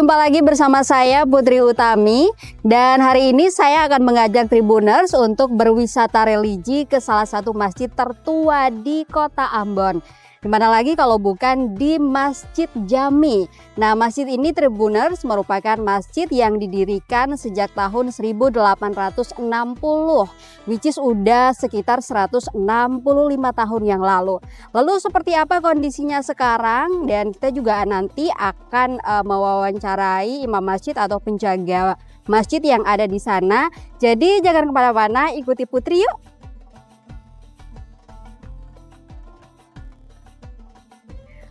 Jumpa lagi bersama saya Putri Utami, dan hari ini saya akan mengajak Tribuners untuk berwisata religi ke salah satu masjid tertua di Kota Ambon. Dimana lagi kalau bukan di Masjid Jami. Nah, masjid ini Tribuners merupakan masjid yang didirikan sejak tahun 1860, which is udah sekitar 165 tahun yang lalu. Lalu seperti apa kondisinya sekarang? Dan kita juga nanti akan mewawancarai imam masjid atau penjaga masjid yang ada di sana. Jadi jangan kemana-mana, ikuti Putri yuk.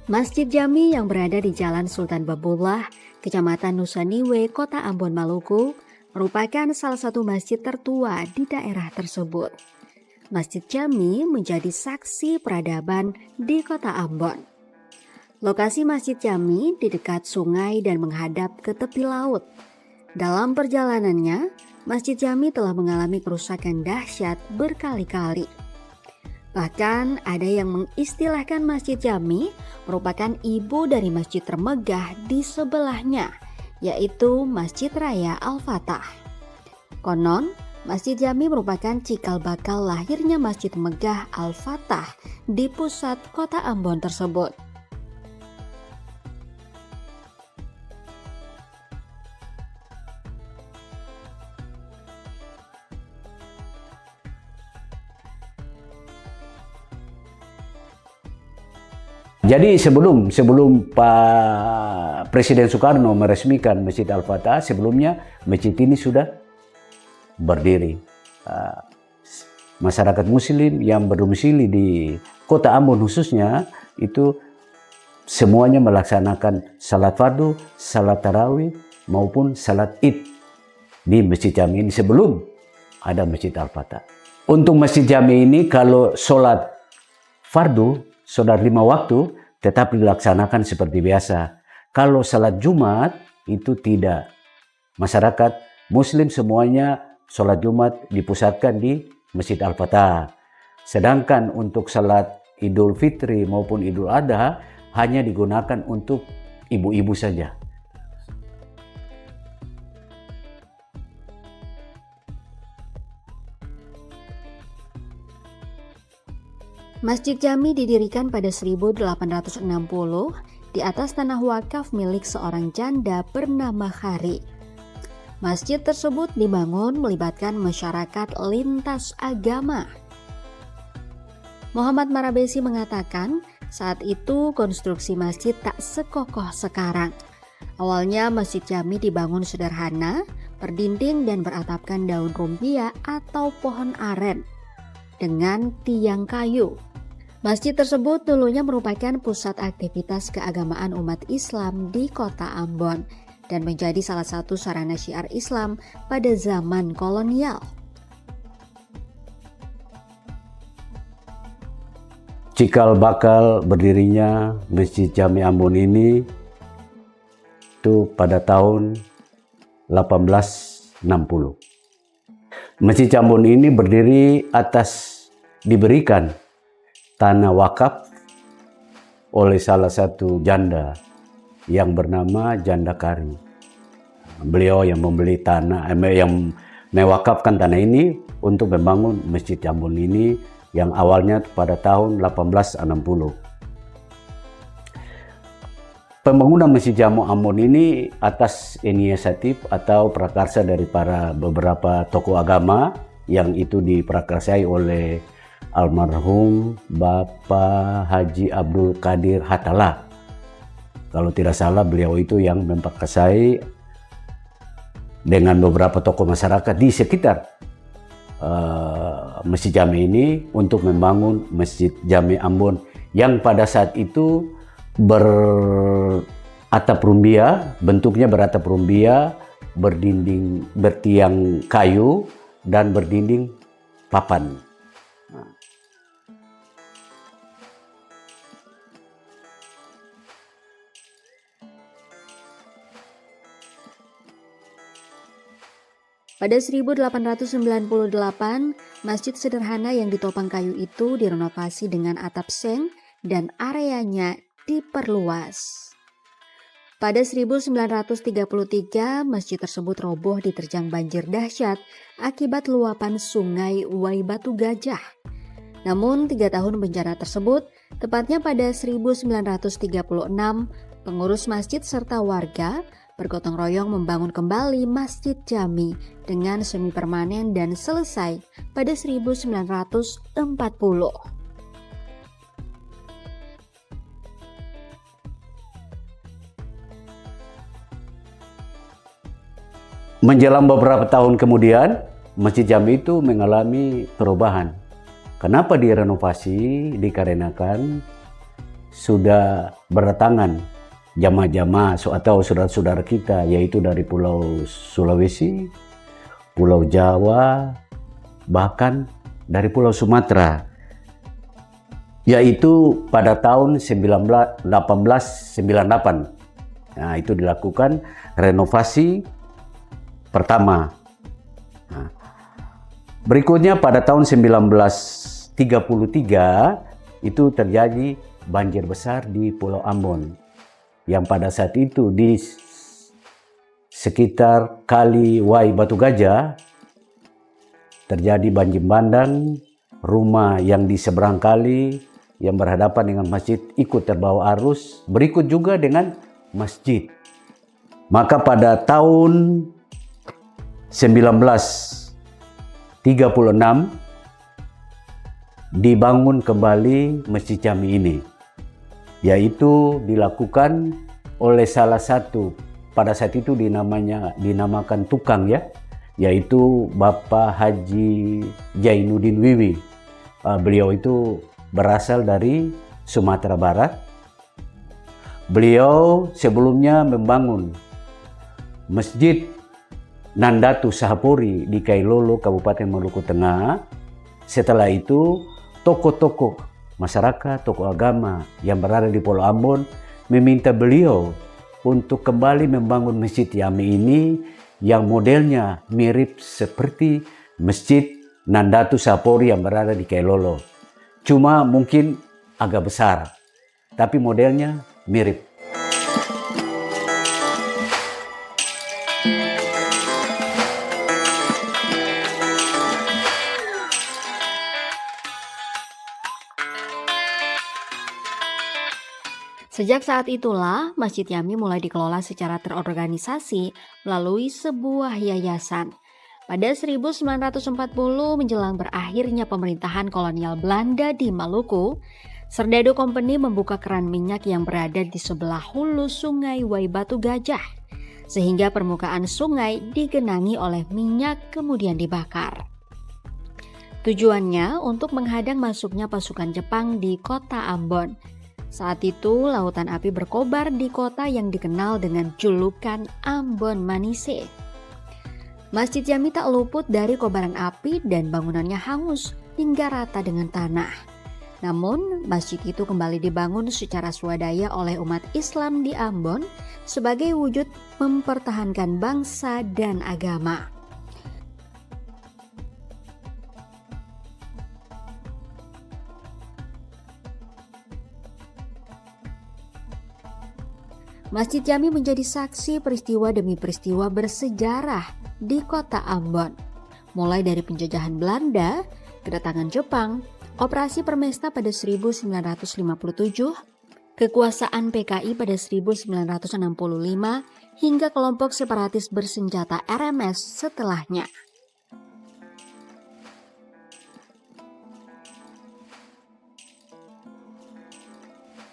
Masjid Jami yang berada di Jalan Sultan Babullah, Kecamatan Nusaniwe, Kota Ambon, Maluku, merupakan salah satu masjid tertua di daerah tersebut. Masjid Jami menjadi saksi peradaban di Kota Ambon. Lokasi Masjid Jami di dekat sungai dan menghadap ke tepi laut. Dalam perjalanannya, Masjid Jami telah mengalami kerusakan dahsyat berkali-kali. Bahkan ada yang mengistilahkan Masjid Jami merupakan ibu dari masjid termegah di sebelahnya, yaitu Masjid Raya Al-Fatah. Konon, Masjid Jami merupakan cikal bakal lahirnya Masjid Megah Al-Fatah di pusat Kota Ambon tersebut. Jadi sebelum Pak Presiden Soekarno meresmikan Masjid Al-Fatah, sebelumnya masjid ini sudah berdiri. Masyarakat Muslim yang berdomisili di Kota Ambon khususnya itu semuanya melaksanakan salat fardu, salat tarawih maupun salat id di Masjid Jami ini sebelum ada Masjid Al-Fatah. Untuk Masjid Jami ini kalau salat fardu, salat 5 waktu tetap dilaksanakan seperti biasa. Kalau salat Jumat itu tidak. Masyarakat Muslim semuanya salat Jumat dipusatkan di Masjid Al-Fatah. Sedangkan untuk salat Idul Fitri maupun Idul Adha hanya digunakan untuk ibu-ibu saja. Masjid Jami didirikan pada 1860 di atas tanah wakaf milik seorang janda bernama Khari. Masjid tersebut dibangun melibatkan masyarakat lintas agama. Muhammad Marabesi mengatakan, saat itu konstruksi masjid tak sekokoh sekarang. Awalnya Masjid Jami dibangun sederhana, berdinding dan beratapkan daun rumbia atau pohon aren dengan tiang kayu. Masjid tersebut dulunya merupakan pusat aktivitas keagamaan umat Islam di Kota Ambon dan menjadi salah satu sarana syiar Islam pada zaman kolonial. Cikal bakal berdirinya Masjid Jami Ambon ini itu pada tahun 1860. Masjid Ambon ini berdiri diberikan tanah wakaf oleh salah satu janda yang bernama Janda Kari. Beliau yang membeli tanah, yang mewakafkan tanah ini untuk membangun Masjid Ambon ini yang awalnya pada tahun 1860. Pembangunan Masjid Jami Ambon ini atas inisiatif atau prakarsa dari beberapa tokoh agama yang itu diprakarsai oleh almarhum Bapak Haji Abdul Qadir Hatala. Kalau tidak salah beliau itu yang memprakarsai dengan beberapa tokoh masyarakat di sekitar Masjid Jami ini untuk membangun Masjid Jami Ambon yang pada saat itu beratap rumbia, bentuknya beratap rumbia, bertiang kayu dan berdinding papan. Pada 1898, masjid sederhana yang ditopang kayu itu direnovasi dengan atap seng dan areanya diperluas. Pada 1933, masjid tersebut roboh diterjang banjir dahsyat akibat luapan sungai Uwai Batu Gajah. Namun 3 tahun bencana tersebut, tepatnya pada 1936, pengurus masjid serta warga bergotong royong membangun kembali Masjid Jami dengan semi permanen dan selesai pada 1940. Menjelang beberapa tahun kemudian, Masjid Jami itu mengalami perubahan. Kenapa direnovasi? Dikarenakan sudah berdatangan jamaah-jamaah atau saudara-saudara kita, yaitu dari Pulau Sulawesi, Pulau Jawa, bahkan dari Pulau Sumatera, yaitu pada tahun 1898. Nah, itu dilakukan renovasi pertama. Nah, berikutnya pada tahun 1933 itu terjadi banjir besar di Pulau Ambon, yang pada saat itu di sekitar Kali Uwai Batu Gajah terjadi banjir bandang. Rumah yang di seberang kali yang berhadapan dengan masjid ikut terbawa arus, berikut juga dengan masjid. Maka pada tahun 1936 dibangun kembali Masjid Jami ini, yaitu dilakukan oleh salah satu pada saat itu dinamakan tukang, ya, yaitu Bapak Haji Jainuddin Wiwi. Beliau itu berasal dari Sumatera Barat. Beliau sebelumnya membangun Masjid Nandatu Sahapori di Kailolo, Kabupaten Maluku Tengah. Setelah itu, tokoh-tokoh masyarakat, tokoh agama yang berada di Pulau Ambon meminta beliau untuk kembali membangun Masjid Jami ini yang modelnya mirip seperti Masjid Nandatu Sahapori yang berada di Kailolo. Cuma mungkin agak besar, tapi modelnya mirip. Sejak saat itulah, Masjid Jami mulai dikelola secara terorganisasi melalui sebuah yayasan. Pada 1940 menjelang berakhirnya pemerintahan kolonial Belanda di Maluku, Serdadu Company membuka keran minyak yang berada di sebelah hulu sungai Uwai Batu Gajah, sehingga permukaan sungai digenangi oleh minyak kemudian dibakar. Tujuannya untuk menghadang masuknya pasukan Jepang di kota Ambon. Saat itu, lautan api berkobar di kota yang dikenal dengan julukan Ambon Manise. Masjid Jami tak luput dari kobaran api dan bangunannya hangus hingga rata dengan tanah. Namun, masjid itu kembali dibangun secara swadaya oleh umat Islam di Ambon sebagai wujud mempertahankan bangsa dan agama. Masjid Jami menjadi saksi peristiwa demi peristiwa bersejarah di kota Ambon. Mulai dari penjajahan Belanda, kedatangan Jepang, operasi Permesta pada 1957, kekuasaan PKI pada 1965, hingga kelompok separatis bersenjata RMS setelahnya.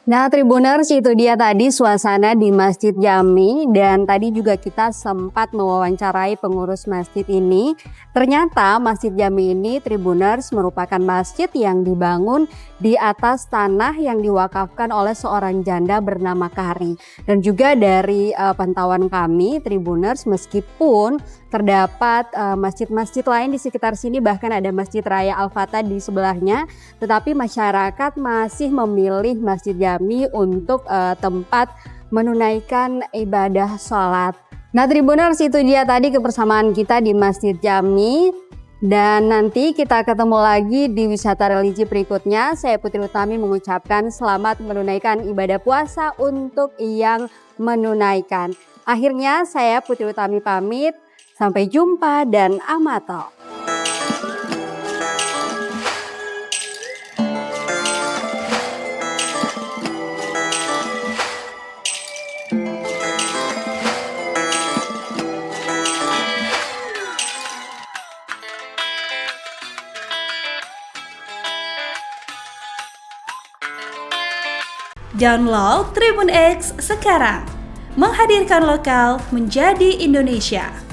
Nah, Tribuners, itu dia tadi suasana di Masjid Jami, dan tadi juga kita sempat mewawancarai pengurus masjid ini. Ternyata Masjid Jami ini, Tribuners, merupakan masjid yang dibangun di atas tanah yang diwakafkan oleh seorang janda bernama Kari. Dan juga dari pantauan kami, Tribuners, meskipun terdapat masjid-masjid lain di sekitar sini, bahkan ada Masjid Raya Al-Fatah di sebelahnya, tetapi masyarakat masih memilih Masjid Jami untuk tempat menunaikan ibadah sholat. Nah, Tribuners, itu dia tadi kebersamaan kita di Masjid Jami. Dan nanti kita ketemu lagi di wisata religi berikutnya. Saya Putri Utami mengucapkan selamat menunaikan ibadah puasa untuk yang menunaikan. Akhirnya saya Putri Utami pamit. Sampai jumpa dan amato. Download Tribun X sekarang, menghadirkan lokal menjadi Indonesia.